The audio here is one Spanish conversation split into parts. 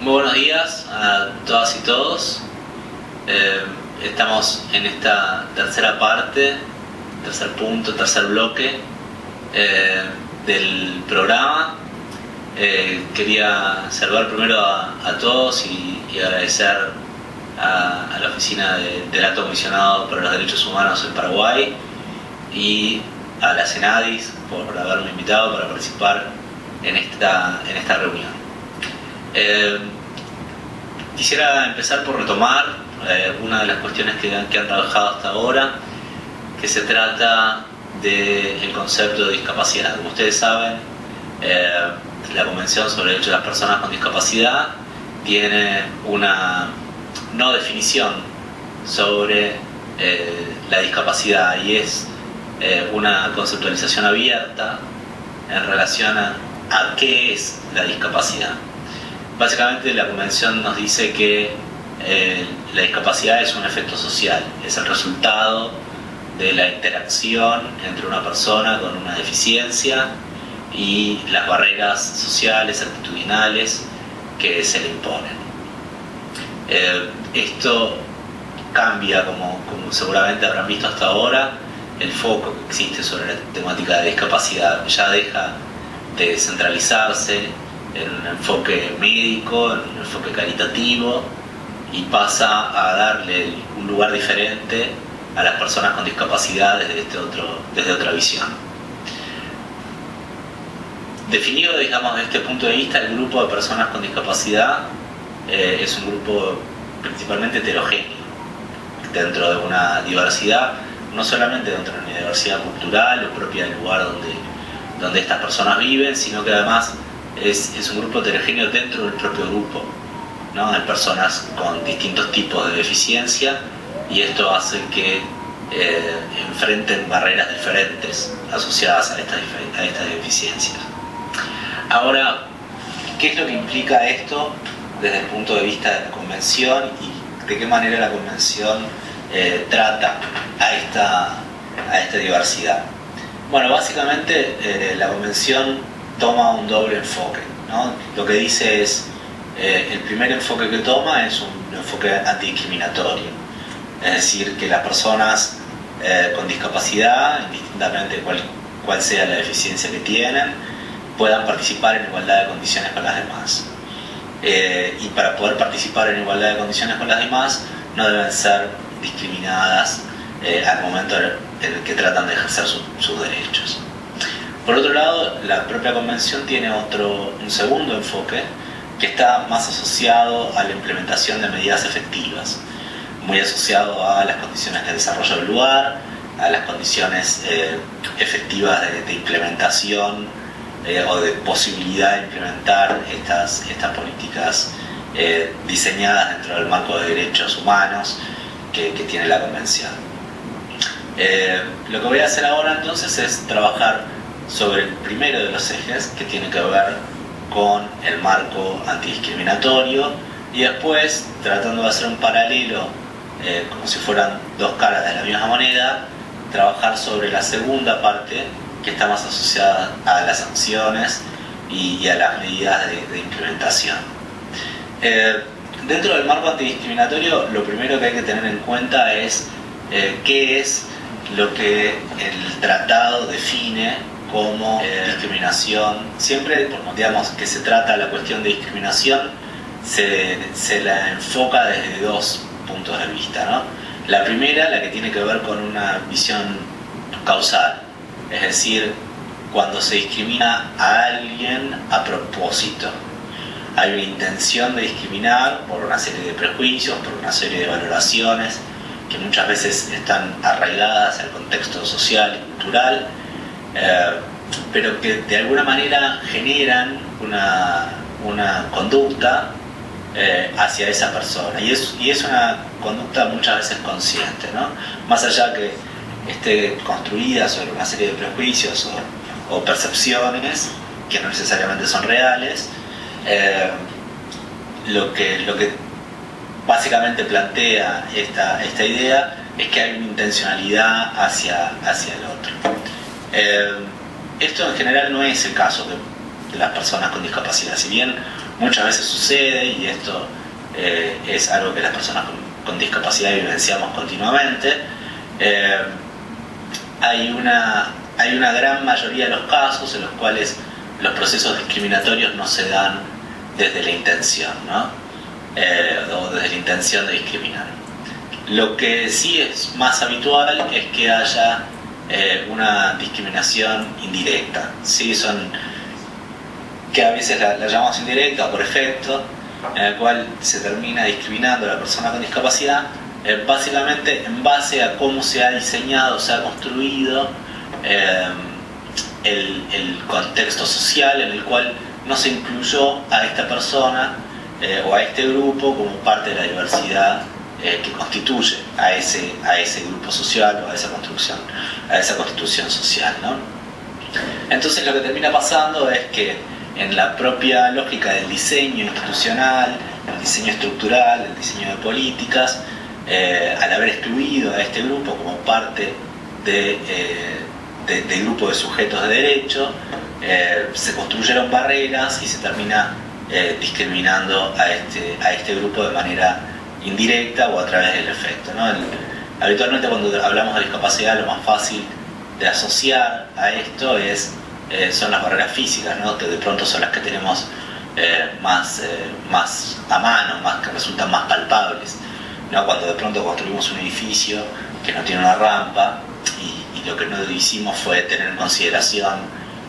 Muy buenos días a todas y todos. Estamos en esta tercera parte, tercer punto, tercer bloque del programa. Quería saludar primero a todos y agradecer a la oficina del Alto Comisionado para los Derechos Humanos en Paraguay y a la CENADIS por haberme invitado para participar en esta reunión. Quisiera empezar por retomar una de las cuestiones que han trabajado hasta ahora, que se trata del concepto de discapacidad. Como ustedes saben, la Convención sobre Derechos de las Personas con Discapacidad tiene una no definición sobre la discapacidad y es una conceptualización abierta en relación a qué es la discapacidad. Básicamente la Convención nos dice que la discapacidad es un efecto social, es el resultado de la interacción entre una persona con una deficiencia y las barreras sociales, actitudinales que se le imponen. Esto cambia, como seguramente habrán visto hasta ahora, el foco que existe sobre la temática de discapacidad. Ya deja de centralizarse en un enfoque médico, en un enfoque caritativo, y pasa a darle un lugar diferente a las personas con discapacidad desde otra visión. Definido, digamos, desde este punto de vista, el grupo de personas con discapacidad es un grupo principalmente heterogéneo, dentro de una diversidad, no solamente dentro de una diversidad cultural o propia del lugar donde estas personas viven, sino que además es un grupo heterogéneo dentro del propio grupo, ¿no? Hay personas con distintos tipos de deficiencia y esto hace que enfrenten barreras diferentes asociadas a estas deficiencias. Ahora, ¿qué es lo que implica esto desde el punto de vista de la Convención y de qué manera la Convención trata a esta diversidad? Bueno, básicamente la Convención toma un doble enfoque, ¿no? Lo que dice es, el primer enfoque que toma es un enfoque antidiscriminatorio, es decir, que las personas con discapacidad, indistintamente cuál sea la deficiencia que tienen, puedan participar en igualdad de condiciones con las demás. Y para poder participar en igualdad de condiciones con las demás, no deben ser discriminadas al momento en el que tratan de ejercer sus derechos. Por otro lado, la propia Convención tiene un segundo enfoque que está más asociado a la implementación de medidas efectivas, muy asociado a las condiciones de desarrollo del lugar, a las condiciones efectivas de implementación o de posibilidad de implementar estas políticas diseñadas dentro del marco de derechos humanos que tiene la Convención. Lo que voy a hacer ahora entonces es trabajar sobre el primero de los ejes, que tiene que ver con el marco antidiscriminatorio, y después, tratando de hacer un paralelo, como si fueran dos caras de la misma moneda, trabajar sobre la segunda parte, que está más asociada a las sanciones y a las medidas de implementación. Dentro del marco antidiscriminatorio, lo primero que hay que tener en cuenta es qué es lo que el tratado define como discriminación. Siempre, digamos, que se trata la cuestión de discriminación, se la enfoca desde dos puntos de vista, ¿no? La primera, la que tiene que ver con una visión causal, es decir, cuando se discrimina a alguien a propósito. Hay una intención de discriminar por una serie de prejuicios, por una serie de valoraciones que muchas veces están arraigadas al contexto social y cultural, pero que de alguna manera generan una conducta hacia esa persona, y es una conducta muchas veces consciente, ¿no? Más allá que esté construida sobre una serie de prejuicios o percepciones que no necesariamente son reales, lo que básicamente plantea esta idea es que hay una intencionalidad hacia el otro. Esto en general no es el caso de las personas con discapacidad. Si bien muchas veces sucede, y esto es algo que las personas con discapacidad vivenciamos continuamente. Hay una gran mayoría de los casos en los cuales los procesos discriminatorios no se dan desde la intención, ¿no? O desde la intención de discriminar. Lo que sí es más habitual es que haya una discriminación indirecta, ¿sí? Que a veces la llamamos indirecta o por efecto, en el cual se termina discriminando a la persona con discapacidad básicamente en base a cómo se ha diseñado, se ha construido el contexto social en el cual no se incluyó a esta persona o a este grupo como parte de la diversidad que constituye a ese grupo social o a esa constitución social, ¿no? Entonces lo que termina pasando es que en la propia lógica del diseño institucional, el diseño estructural, el diseño de políticas, al haber excluido a este grupo como parte del grupo de sujetos de derecho, se construyeron barreras y se termina discriminando a este grupo de manera indirecta o a través del efecto, ¿no? Habitualmente cuando hablamos de discapacidad lo más fácil de asociar a esto son las barreras físicas, ¿no? Que de pronto son las que tenemos más a mano, que resultan más palpables, ¿no? Cuando de pronto construimos un edificio que no tiene una rampa y lo que no hicimos fue tener en consideración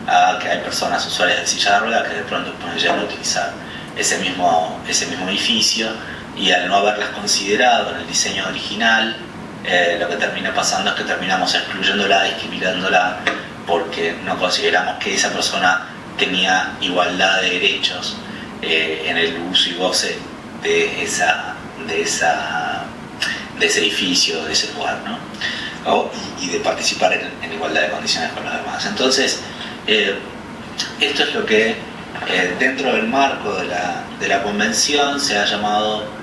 a que hay personas usuarias de silla de ruedas que de pronto pueden llegar a utilizar ese mismo edificio, y al no haberlas considerado en el diseño original, lo que termina pasando es que terminamos excluyéndola, discriminándola, porque no consideramos que esa persona tenía igualdad de derechos en el uso y goce de ese edificio, de ese lugar, ¿no? Y de participar en igualdad de condiciones con los demás. Entonces, esto es lo que dentro del marco de la convención se ha llamado,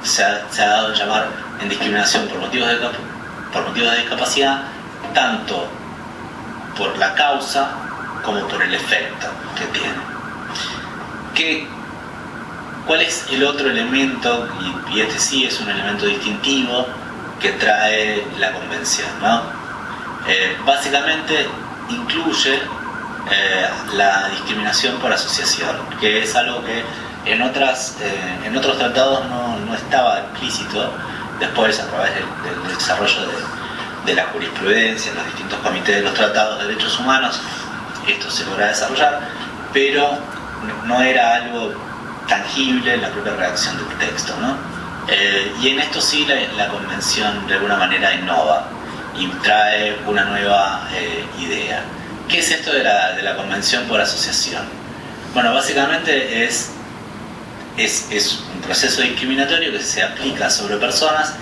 se ha dado a llamar en discriminación por motivos de discapacidad, tanto por la causa como por el efecto que tiene. ¿Cuál es el otro elemento? Y este sí es un elemento distintivo que trae la convención, ¿no? Básicamente incluye la discriminación por asociación, que es algo que en otros tratados no estaba explícito. Después, a través del desarrollo de la jurisprudencia en los distintos comités de los tratados de derechos humanos, esto se logra desarrollar, pero no era algo tangible en la propia redacción del texto, ¿no? Y en esto sí la convención de alguna manera innova y trae una nueva idea. ¿Qué es esto de la convención por asociación? Bueno, básicamente es un proceso discriminatorio que se aplica sobre personas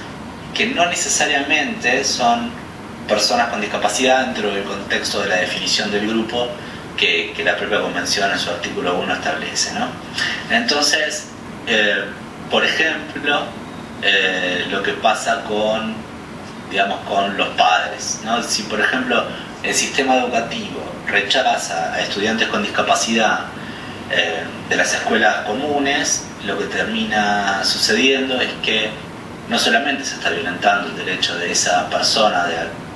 que no necesariamente son personas con discapacidad dentro del contexto de la definición del grupo que la propia convención en su artículo 1 establece, ¿no? Entonces, por ejemplo, lo que pasa con los padres, ¿no? Si por ejemplo el sistema educativo rechaza a estudiantes con discapacidad de las escuelas comunes, lo que termina sucediendo es que no solamente se está violentando el derecho de esa persona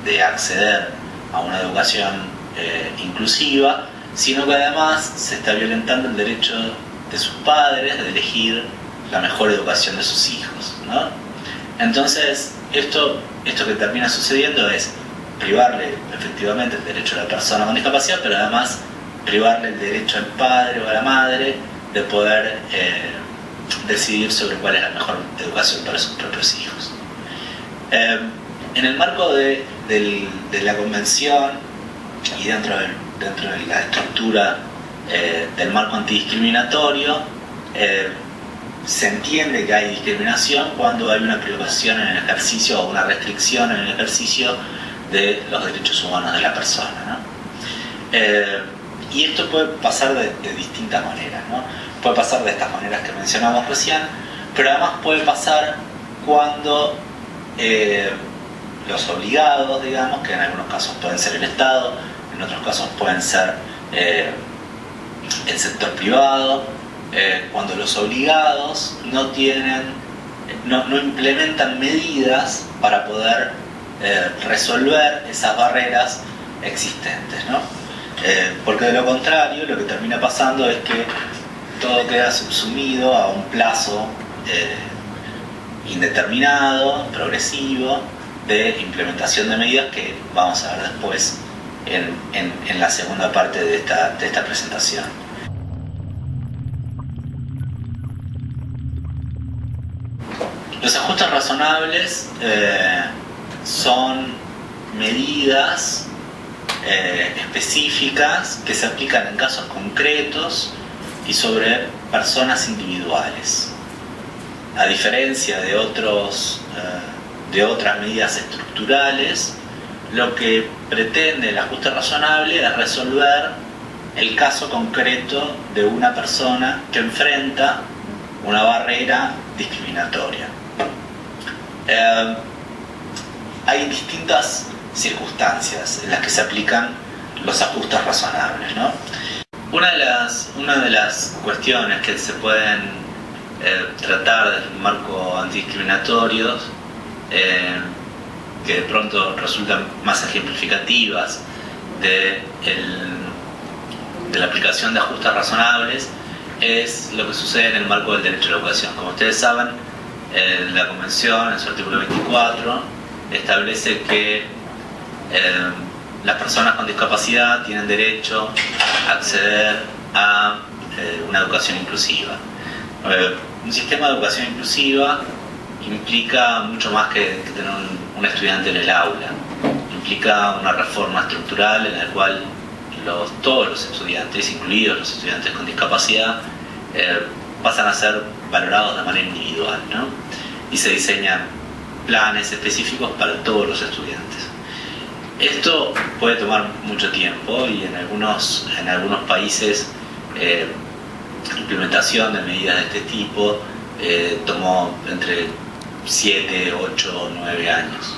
de acceder a una educación inclusiva, sino que además se está violentando el derecho de sus padres de elegir la mejor educación de sus hijos, ¿no? Entonces, esto que termina sucediendo es privarle efectivamente el derecho a la persona con discapacidad, pero además privarle el derecho al padre o a la madre de poder decidir sobre cuál es la mejor educación para sus propios hijos. En el marco de la convención y dentro de la estructura del marco antidiscriminatorio, se entiende que hay discriminación cuando hay una privación en el ejercicio o una restricción en el ejercicio de los derechos humanos de la persona, ¿no? Y esto puede pasar de distintas maneras, ¿no? Puede pasar de estas maneras que mencionamos recién, pero además puede pasar cuando los obligados, digamos, que en algunos casos pueden ser el Estado, en otros casos pueden ser el sector privado, cuando los obligados no implementan medidas para poder resolver esas barreras existentes, ¿no? Porque de lo contrario lo que termina pasando es que todo queda subsumido a un plazo indeterminado, progresivo, de implementación de medidas que vamos a ver después en la segunda parte de esta presentación. Los ajustes razonables son medidas específicas que se aplican en casos concretos y sobre personas individuales. A diferencia de otras medidas estructurales, lo que pretende el ajuste razonable es resolver el caso concreto de una persona que enfrenta una barrera discriminatoria. Hay distintas circunstancias en las que se aplican los ajustes razonables, ¿no? Una de las cuestiones que se pueden tratar desde un marco antidiscriminatorio, que de pronto resultan más ejemplificativas de la aplicación de ajustes razonables, es lo que sucede en el marco del derecho a la educación. Como ustedes saben, la Convención, en su artículo 24, establece que las personas con discapacidad tienen derecho a acceder a una educación inclusiva. Un sistema de educación inclusiva implica mucho más que tener un estudiante en el aula. Implica una reforma estructural en la cual todos los estudiantes, incluidos los estudiantes con discapacidad, pasan a ser valorados de manera individual, ¿no? Y se diseñan planes específicos para todos los estudiantes. Esto puede tomar mucho tiempo y en algunos países implementación de medidas de este tipo tomó entre 7, 8 o 9 años.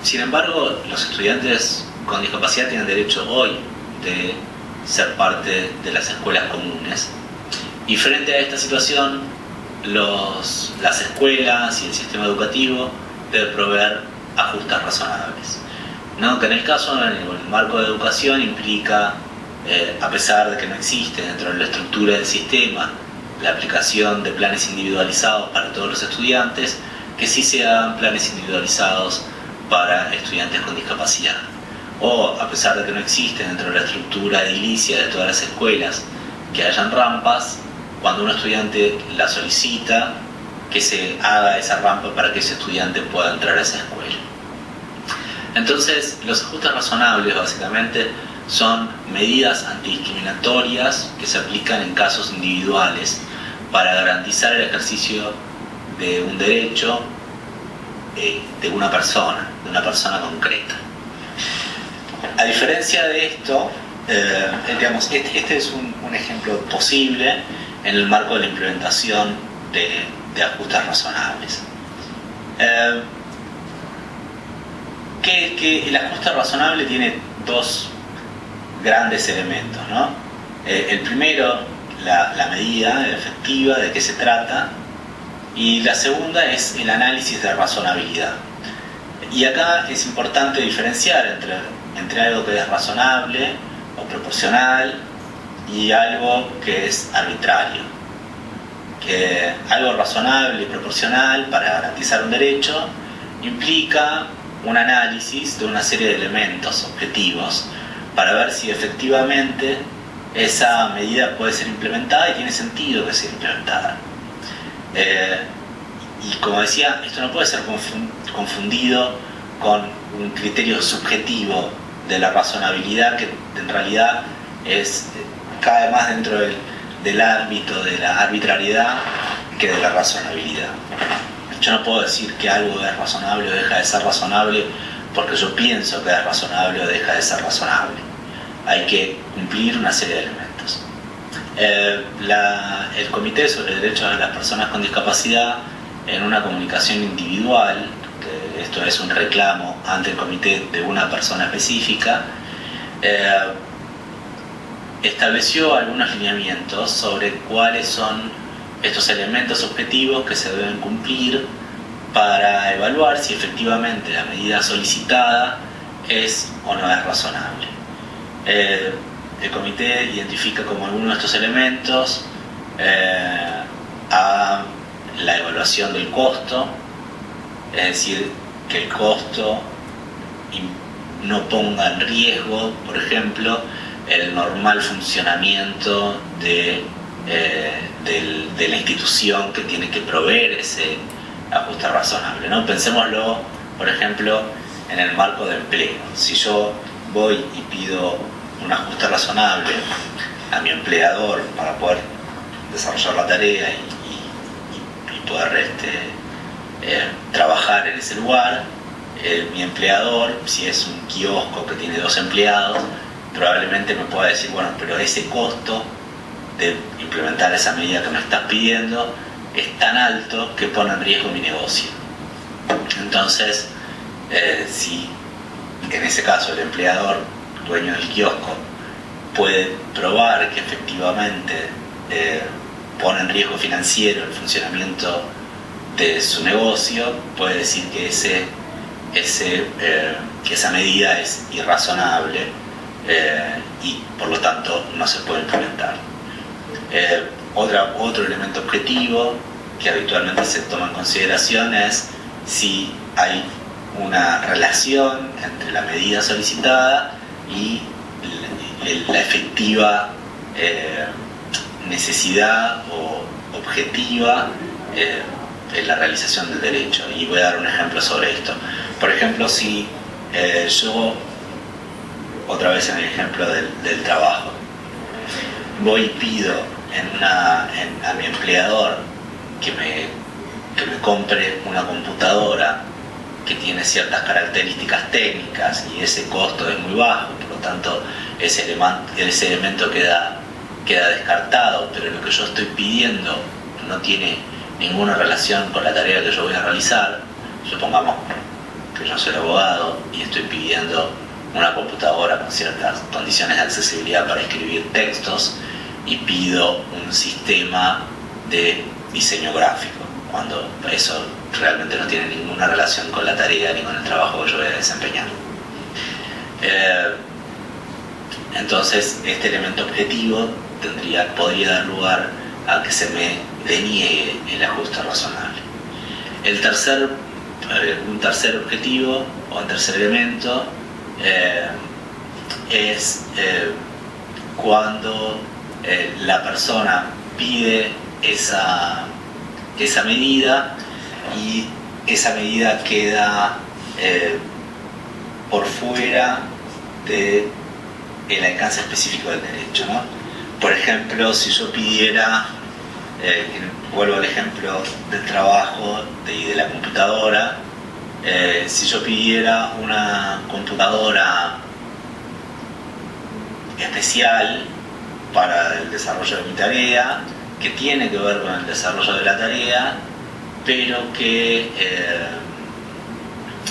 Sin embargo, los estudiantes con discapacidad tienen derecho hoy de ser parte de las escuelas comunes, y frente a esta situación las escuelas y el sistema educativo deben proveer ajustes razonables, ¿no? Que en el caso, en el marco de educación, implica, a pesar de que no existe dentro de la estructura del sistema la aplicación de planes individualizados para todos los estudiantes, que sí se hagan planes individualizados para estudiantes con discapacidad. O, a pesar de que no existe dentro de la estructura edilicia de todas las escuelas que hayan rampas, cuando un estudiante la solicita, que se haga esa rampa para que ese estudiante pueda entrar a esa escuela. Entonces, los ajustes razonables básicamente son medidas antidiscriminatorias que se aplican en casos individuales para garantizar el ejercicio de un derecho de una persona concreta. A diferencia de esto, digamos, este es un ejemplo posible en el marco de la implementación de ajustes razonables. Que el ajuste razonable tiene dos grandes elementos, ¿no? El primero, la medida efectiva de qué se trata, y la segunda es el análisis de razonabilidad. Y acá es importante diferenciar entre algo que es razonable o proporcional y algo que es arbitrario. Que algo razonable y proporcional para garantizar un derecho implica un análisis de una serie de elementos objetivos para ver si efectivamente esa medida puede ser implementada y tiene sentido que sea implementada. Y como decía, esto no puede ser confundido con un criterio subjetivo de la razonabilidad, que en realidad cae más dentro del ámbito de la arbitrariedad que de la razonabilidad. Yo no puedo decir que algo es razonable o deja de ser razonable porque yo pienso que es razonable o deja de ser razonable. Hay que cumplir una serie de elementos. El Comité sobre Derechos de las Personas con Discapacidad, en una comunicación individual, que esto es un reclamo ante el comité de una persona específica, estableció algunos lineamientos sobre cuáles son estos elementos objetivos que se deben cumplir para evaluar si efectivamente la medida solicitada es o no es razonable. El comité identifica como alguno de estos elementos a la evaluación del costo, es decir, que el costo no ponga en riesgo, por ejemplo, el normal funcionamiento de la institución que tiene que proveer ese ajuste razonable, ¿no? Pensémoslo, por ejemplo, en el marco de empleo. Si yo voy y pido un ajuste razonable a mi empleador para poder desarrollar la tarea y poder trabajar en ese lugar, mi empleador, si es un kiosco que tiene 2 empleados, probablemente me pueda decir, bueno, pero ese costo de implementar esa medida que me estás pidiendo es tan alto que pone en riesgo mi negocio. Entonces, si en ese caso el empleador, dueño del kiosco, puede probar que efectivamente pone en riesgo financiero el funcionamiento de su negocio, puede decir que esa medida es irrazonable y por lo tanto no se puede implementar. Otro elemento objetivo que habitualmente se toma en consideración es si hay una relación entre la medida solicitada y la efectiva necesidad o objetiva en la realización del derecho. Y voy a dar un ejemplo sobre esto. Por ejemplo, si yo, otra vez en el ejemplo del trabajo, voy y pido a mi empleador que me compre una computadora que tiene ciertas características técnicas y ese costo es muy bajo, por lo tanto ese elemento queda descartado, pero lo que yo estoy pidiendo no tiene ninguna relación con la tarea que yo voy a realizar. Supongamos que yo soy abogado y estoy pidiendo una computadora con ciertas condiciones de accesibilidad para escribir textos y pido un sistema de diseño gráfico, cuando eso realmente no tiene ninguna relación con la tarea ni con el trabajo que yo voy a desempeñar. Entonces, este elemento objetivo podría dar lugar a que se me deniegue el ajuste razonable. Un tercer objetivo o un tercer elemento es cuando la persona pide esa medida y esa medida queda por fuera del alcance específico del derecho, ¿no? Por ejemplo, si yo pidiera, vuelvo al ejemplo del trabajo y de la computadora, si yo pidiera una computadora especial para el desarrollo de mi tarea, que tiene que ver con el desarrollo de la tarea, pero que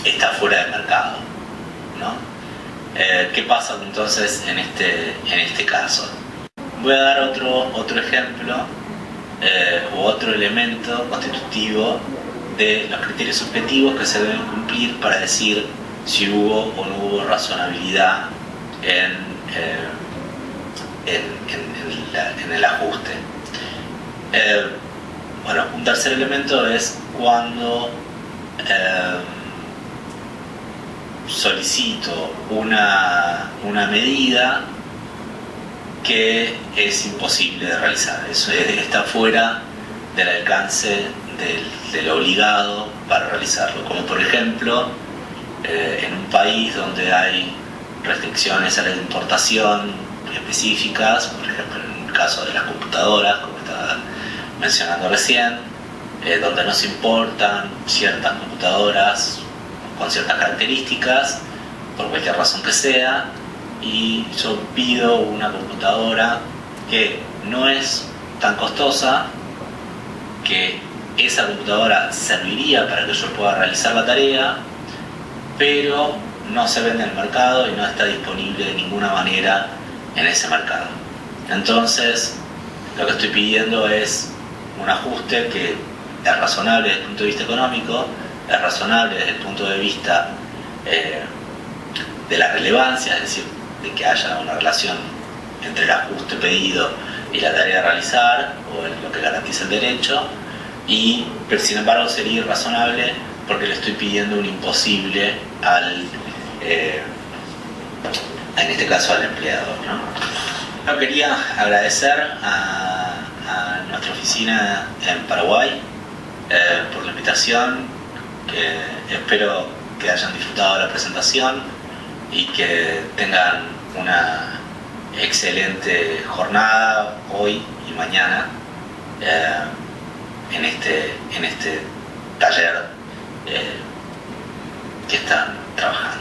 está fuera del mercado, ¿no? ¿Qué pasa entonces en este caso? Voy a dar otro ejemplo u otro elemento constitutivo de los criterios objetivos que se deben cumplir para decir si hubo o no hubo razonabilidad en el ajuste. Bueno, un tercer elemento es cuando solicito una medida que es imposible de realizar. Eso está fuera del alcance del obligado para realizarlo. Como por ejemplo, en un país donde hay restricciones a la importación específicas, por ejemplo en el caso de las computadoras, como estaba mencionando recién, donde no se importan ciertas computadoras con ciertas características, por cualquier razón que sea, y yo pido una computadora que no es tan costosa, que esa computadora serviría para que yo pueda realizar la tarea, pero no se vende en el mercado y no está disponible de ninguna manera en ese mercado. Entonces, lo que estoy pidiendo es un ajuste que es razonable desde el punto de vista económico, es razonable desde el punto de vista de la relevancia, es decir, de que haya una relación entre el ajuste pedido y la tarea a realizar, o en lo que garantiza el derecho, pero sin embargo sería irrazonable porque le estoy pidiendo un imposible en este caso al empleador, ¿no? Yo quería agradecer a nuestra oficina en Paraguay por la invitación, que espero que hayan disfrutado de la presentación y que tengan una excelente jornada hoy y mañana en este taller que están trabajando.